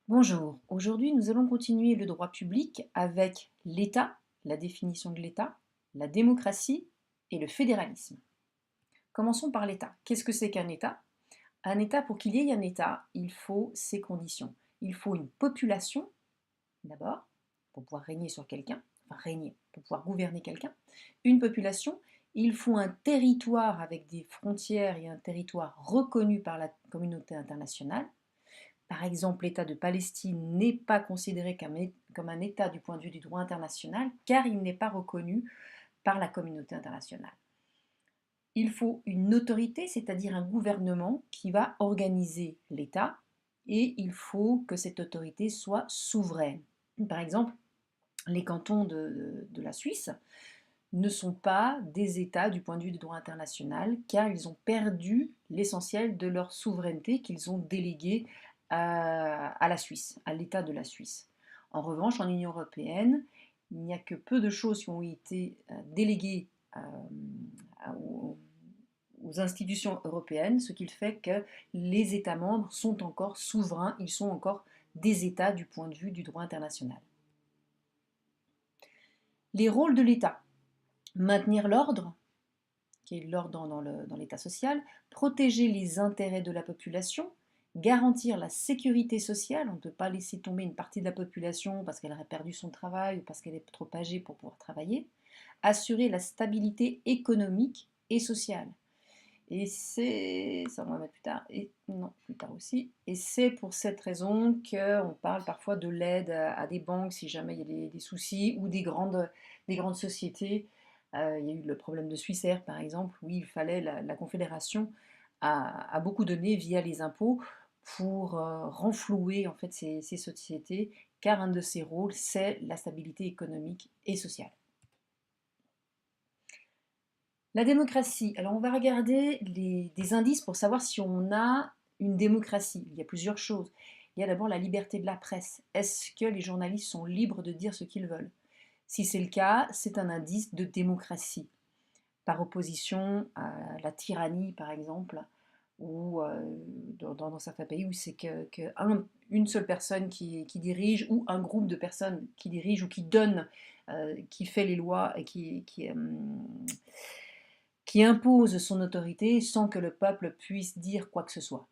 Bonjour, aujourd'hui nous allons continuer le droit public avec l'État, la définition de l'État, la démocratie et le fédéralisme. Commençons par l'État. Qu'est-ce que c'est qu'un État? Un État, pour qu'il y ait un État, il faut ces conditions. Il faut une population, d'abord, pour pouvoir régner sur quelqu'un, enfin régner, pour pouvoir gouverner quelqu'un. Une population, il faut un territoire avec des frontières et un territoire reconnu par la communauté internationale. Par exemple, l'État de Palestine n'est pas considéré comme un État du point de vue du droit international car il n'est pas reconnu par la communauté internationale. Il faut une autorité, c'est-à-dire un gouvernement qui va organiser l'État et il faut que cette autorité soit souveraine. Par exemple, les cantons de la Suisse ne sont pas des États du point de vue du droit international car ils ont perdu l'essentiel de leur souveraineté qu'ils ont déléguée à la Suisse, à l'État de la Suisse. En revanche, en Union européenne, il n'y a que peu de choses qui ont été déléguées aux, aux institutions européennes, ce qui fait que les États membres sont encore souverains, ils sont encore des États du point de vue du droit international. Les rôles de l'État: maintenir l'ordre, qui est l'ordre dans l'État social, protéger les intérêts de la population, garantir la sécurité sociale, on ne peut pas laisser tomber une partie de la population parce qu'elle aurait perdu son travail ou parce qu'elle est trop âgée pour pouvoir travailler, assurer la stabilité économique et sociale. Et c'est, ça on va mettre plus tard, et non, plus tard aussi, et c'est pour cette raison qu'on parle parfois de l'aide à des banques si jamais il y a des soucis, ou des grandes sociétés. Il y a eu le problème de Swissair par exemple, où il fallait, la Confédération a beaucoup donné via les impôts pour renflouer en fait ces sociétés, car un de ses rôles c'est la stabilité économique et sociale. La démocratie. Alors on va regarder des indices pour savoir si on a une démocratie. Il y a plusieurs choses. Il y a d'abord la liberté de la presse. Est-ce que les journalistes sont libres de dire ce qu'ils veulent? Si c'est le cas, c'est un indice de démocratie. Par opposition à la tyrannie, par exemple, ou dans certains pays où c'est une seule personne qui dirige, ou un groupe de personnes qui dirigent ou qui donne, qui fait les lois et qui impose son autorité sans que le peuple puisse dire quoi que ce soit.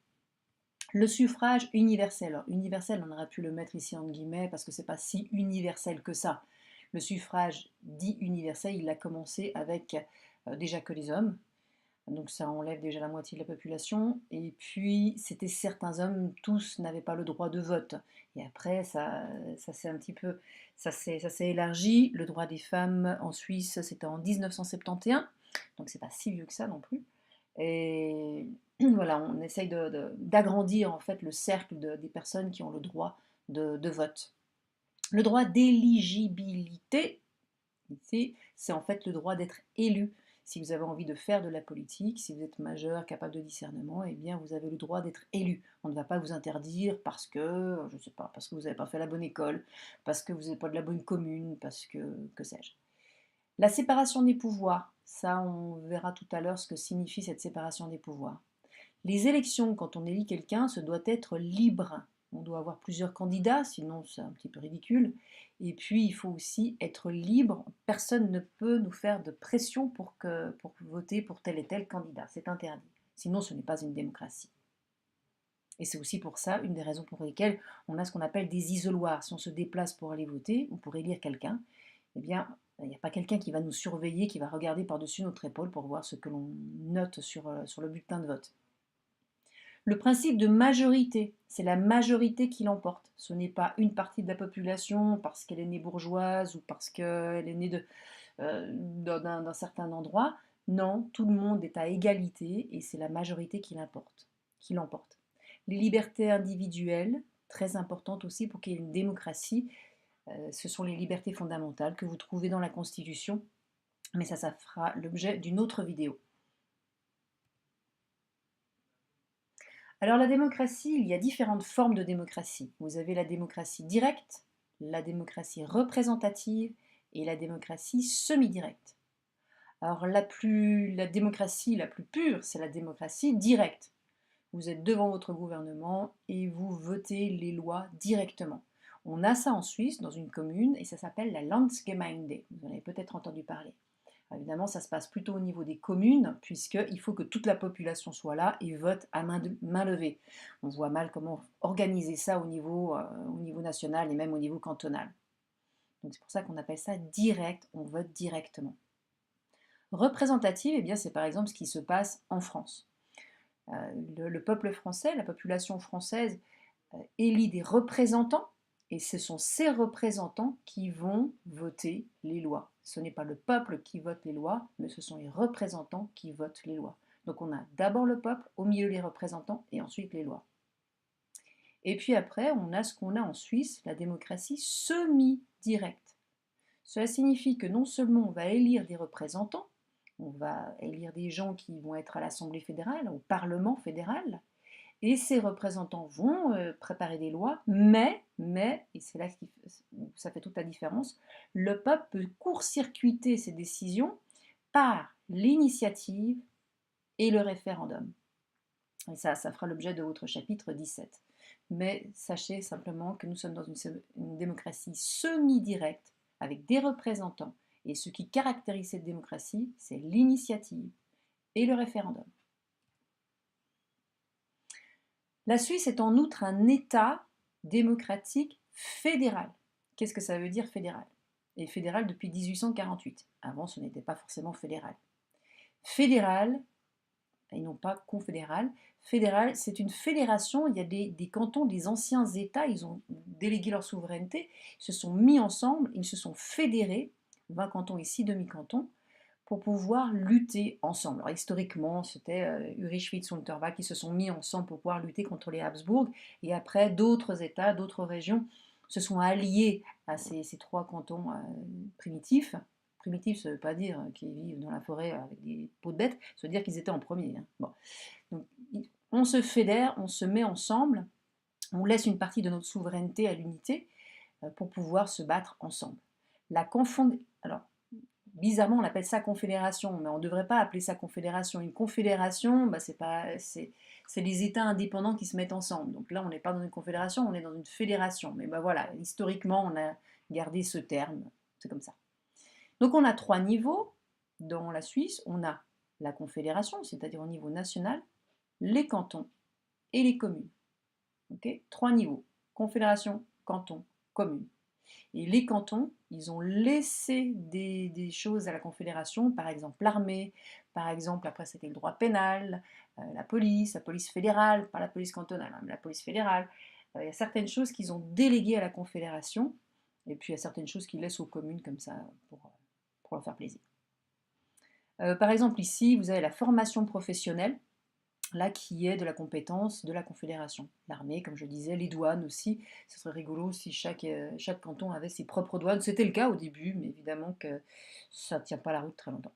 Le suffrage universel. Alors, universel, on aurait pu le mettre ici en guillemets parce que c'est pas si universel que ça. Le suffrage dit universel, il a commencé avec déjà que les hommes, donc ça enlève déjà la moitié de la population, et puis c'était certains hommes, tous n'avaient pas le droit de vote. Et après, ça s'est un petit peu, ça s'est élargi. Le droit des femmes en Suisse, c'était en 1971, donc c'est pas si vieux que ça non plus. Et voilà, on essaye d'agrandir en fait le cercle des personnes qui ont le droit de vote. Le droit d'éligibilité, c'est en fait le droit d'être élu. Si vous avez envie de faire de la politique, si vous êtes majeur, capable de discernement, eh bien vous avez le droit d'être élu. On ne va pas vous interdire parce que, je ne sais pas, parce que vous n'avez pas fait la bonne école, parce que vous n'êtes pas de la bonne commune, parce que sais-je. La séparation des pouvoirs, ça on verra tout à l'heure ce que signifie cette séparation des pouvoirs. Les élections, quand on élit quelqu'un, ce doit être libre. On doit avoir plusieurs candidats, sinon c'est un petit peu ridicule. Et puis il faut aussi être libre. Personne ne peut nous faire de pression pour voter pour tel et tel candidat. C'est interdit. Sinon ce n'est pas une démocratie. Et c'est aussi pour ça, une des raisons pour lesquelles on a ce qu'on appelle des isoloirs. Si on se déplace pour aller voter ou pour élire quelqu'un, eh bien, il n'y a pas quelqu'un qui va nous surveiller, qui va regarder par-dessus notre épaule pour voir ce que l'on note sur le bulletin de vote. Le principe de majorité, c'est la majorité qui l'emporte. Ce n'est pas une partie de la population parce qu'elle est née bourgeoise ou parce qu'elle est née d'un certain endroit. Non, tout le monde est à égalité et c'est la majorité qui l'emporte. Les libertés individuelles, très importantes aussi pour qu'il y ait une démocratie, ce sont les libertés fondamentales que vous trouvez dans la Constitution, mais ça fera l'objet d'une autre vidéo. Alors la démocratie, il y a différentes formes de démocratie. Vous avez la démocratie directe, la démocratie représentative et la démocratie semi-directe. Alors la démocratie la plus pure, c'est la démocratie directe. vous êtes devant votre gouvernement et vous votez les lois directement. On a ça en Suisse, dans une commune, et ça s'appelle la Landsgemeinde. Vous en avez peut-être entendu parler. Évidemment, ça se passe plutôt au niveau des communes, puisqu'il faut que toute la population soit là et vote à main levée. On voit mal comment organiser ça au niveau national et même au niveau cantonal. Donc c'est pour ça qu'on appelle ça direct, on vote directement. Représentative, eh bien, c'est par exemple ce qui se passe en France. Le peuple français, la population française, élit des représentants, et ce sont ces représentants qui vont voter les lois. Ce n'est pas le peuple qui vote les lois, mais ce sont les représentants qui votent les lois. Donc on a d'abord le peuple, au milieu les représentants, et ensuite les lois. Et puis après, on a ce qu'on a en Suisse, la démocratie semi-directe. Cela signifie que non seulement on va élire des représentants, on va élire des gens qui vont être à l'Assemblée fédérale, au Parlement fédéral, et ces représentants vont préparer des lois, mais, et c'est là que ça fait toute la différence, le peuple peut court-circuiter ces décisions par l'initiative et le référendum. Et ça fera l'objet de votre chapitre 17. Mais sachez simplement que nous sommes dans une démocratie semi-directe, avec des représentants, et ce qui caractérise cette démocratie, c'est l'initiative et le référendum. La Suisse est en outre un État démocratique fédéral. Qu'est-ce que ça veut dire fédéral? Et fédéral depuis 1848. Avant, ce n'était pas forcément fédéral. Fédéral, et non pas confédéral. Fédéral, c'est une fédération, il y a des cantons, des anciens États, ils ont délégué leur souveraineté, ils se sont mis ensemble, ils se sont fédérés, 20 cantons et 6 demi-cantons, pour pouvoir lutter ensemble. Alors historiquement, c'était Ulrich Schwyz-Unterwaldt qui se sont mis ensemble pour pouvoir lutter contre les Habsbourg, et après d'autres États, d'autres régions se sont alliés à ces trois cantons primitifs. Primitifs, ça ne veut pas dire qu'ils vivent dans la forêt avec des peaux de bêtes, ça veut dire qu'ils étaient en premier. Hein. Bon. Donc, on se fédère, on se met ensemble, on laisse une partie de notre souveraineté à l'unité pour pouvoir se battre ensemble. Alors, bizarrement, on appelle ça confédération, mais on ne devrait pas appeler ça confédération. Une confédération, bah, c'est les États indépendants qui se mettent ensemble. Donc là, on n'est pas dans une confédération, on est dans une fédération. Mais bah, voilà, historiquement, on a gardé ce terme. C'est comme ça. Donc on a 3 niveaux dans la Suisse. On a la confédération, c'est-à-dire au niveau national, les cantons et les communes. Okay, 3 niveaux, confédération, canton, commune. Et les cantons, ils ont laissé des choses à la confédération, par exemple l'armée, par exemple, après c'était le droit pénal, la police fédérale, pas la police cantonale, mais la police fédérale. Il y a certaines choses qu'ils ont déléguées à la confédération, et puis il y a certaines choses qu'ils laissent aux communes comme ça pour leur faire plaisir. Par exemple ici, vous avez la formation professionnelle, là qui est de la compétence de la Confédération. L'armée, comme je disais, les douanes aussi. Ce serait rigolo si chaque canton avait ses propres douanes. C'était le cas au début, mais évidemment que ça ne tient pas la route très longtemps.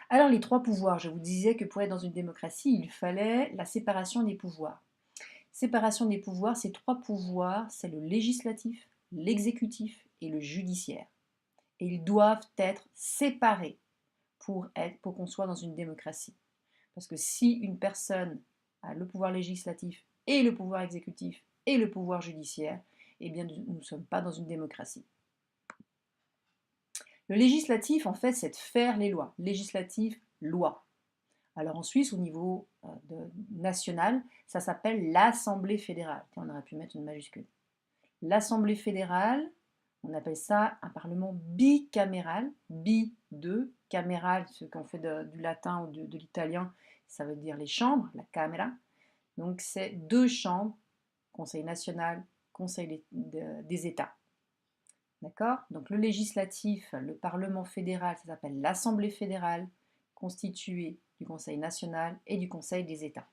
Alors les 3 pouvoirs, je vous disais que pour être dans une démocratie, il fallait la séparation des pouvoirs. Séparation des pouvoirs, ces 3 pouvoirs, c'est le législatif, l'exécutif et le judiciaire. Et ils doivent être séparés pour qu'on soit dans une démocratie. Parce que si une personne a le pouvoir législatif et le pouvoir exécutif et le pouvoir judiciaire, eh bien nous ne sommes pas dans une démocratie. Le législatif, en fait, c'est de faire les lois. Législatif, loi. Alors en Suisse, au niveau national, ça s'appelle l'Assemblée fédérale. Tiens, on aurait pu mettre une majuscule. L'Assemblée fédérale, on appelle ça un parlement bicaméral, bi-deux, caméral, ce qu'on fait du latin ou de l'italien, ça veut dire les chambres, la camera. Donc c'est 2 chambres, Conseil national, Conseil des États. D'accord? Donc le législatif, le Parlement fédéral, ça s'appelle l'Assemblée fédérale, constituée du Conseil national et du Conseil des États.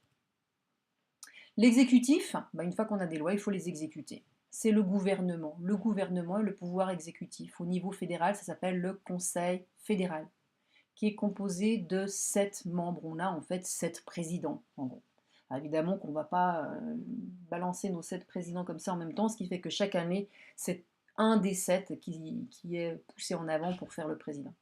L'exécutif, une fois qu'on a des lois, il faut les exécuter. C'est le gouvernement. Le gouvernement est le pouvoir exécutif. Au niveau fédéral, ça s'appelle le Conseil fédéral, qui est composé de 7 membres. On a en fait 7 présidents, en gros. Alors évidemment qu'on ne va pas balancer nos 7 présidents comme ça en même temps, ce qui fait que chaque année, c'est un des 7 qui est poussé en avant pour faire le président.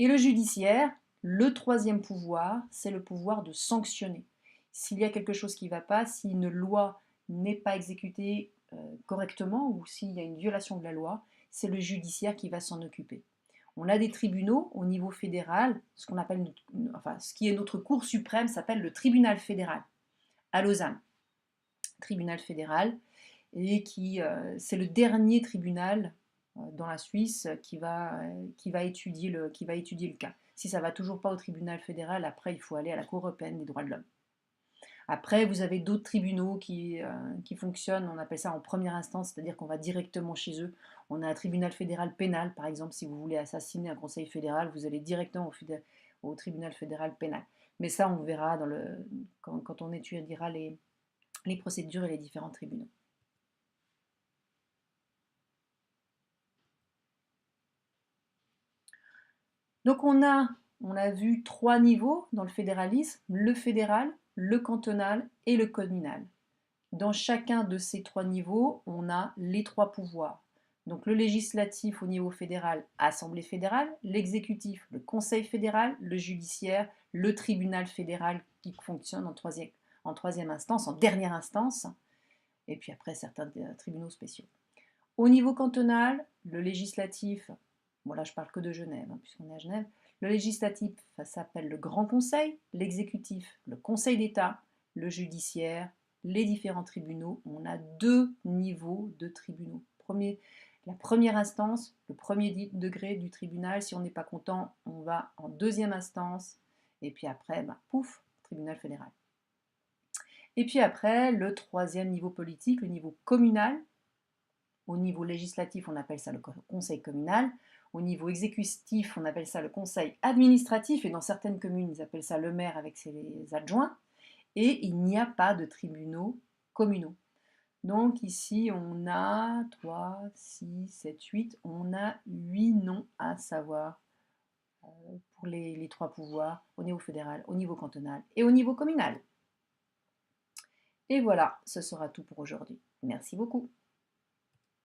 Et le judiciaire, le troisième pouvoir, c'est le pouvoir de sanctionner. S'il y a quelque chose qui ne va pas, si une loi n'est pas exécutée correctement ou s'il y a une violation de la loi, c'est le judiciaire qui va s'en occuper. On a des tribunaux au niveau fédéral, ce qu'on appelle, enfin, ce qui est notre Cour suprême s'appelle le tribunal fédéral à Lausanne. Tribunal fédéral, et c'est le dernier tribunal dans la Suisse qui va étudier le cas. Si ça ne va toujours pas au tribunal fédéral, après il faut aller à la Cour européenne des droits de l'homme. Après, vous avez d'autres tribunaux qui fonctionnent, on appelle ça en première instance, c'est-à-dire qu'on va directement chez eux. On a un tribunal fédéral pénal, par exemple, si vous voulez assassiner un conseil fédéral, vous allez directement au tribunal fédéral pénal. Mais ça, on verra quand on étudiera les procédures et les différents tribunaux. Donc on a vu 3 niveaux dans le fédéralisme, le fédéral, le cantonal et le communal. Dans chacun de ces 3 niveaux, on a les 3 pouvoirs. Donc le législatif au niveau fédéral, Assemblée fédérale, l'exécutif, le Conseil fédéral, le judiciaire, le tribunal fédéral qui fonctionne en troisième instance, en dernière instance, et puis après certains tribunaux spéciaux. Au niveau cantonal, le législatif, bon là je parle que de Genève, puisqu'on est à Genève, le législatif s'appelle le Grand Conseil, l'exécutif le Conseil d'État, le judiciaire, les différents tribunaux. On a 2 niveaux de tribunaux. La première instance, le premier degré du tribunal, si on n'est pas content, on va en deuxième instance, et puis après, pouf, tribunal fédéral. Et puis après, le troisième niveau politique, le niveau communal. Au niveau législatif, on appelle ça le conseil communal. Au niveau exécutif, on appelle ça le conseil administratif. Et dans certaines communes, ils appellent ça le maire avec ses adjoints. Et il n'y a pas de tribunaux communaux. Donc ici, on a 3, 6, 7, 8. On a 8 noms à savoir pour les 3 pouvoirs au niveau fédéral, au niveau cantonal et au niveau communal. Et voilà, ce sera tout pour aujourd'hui. Merci beaucoup.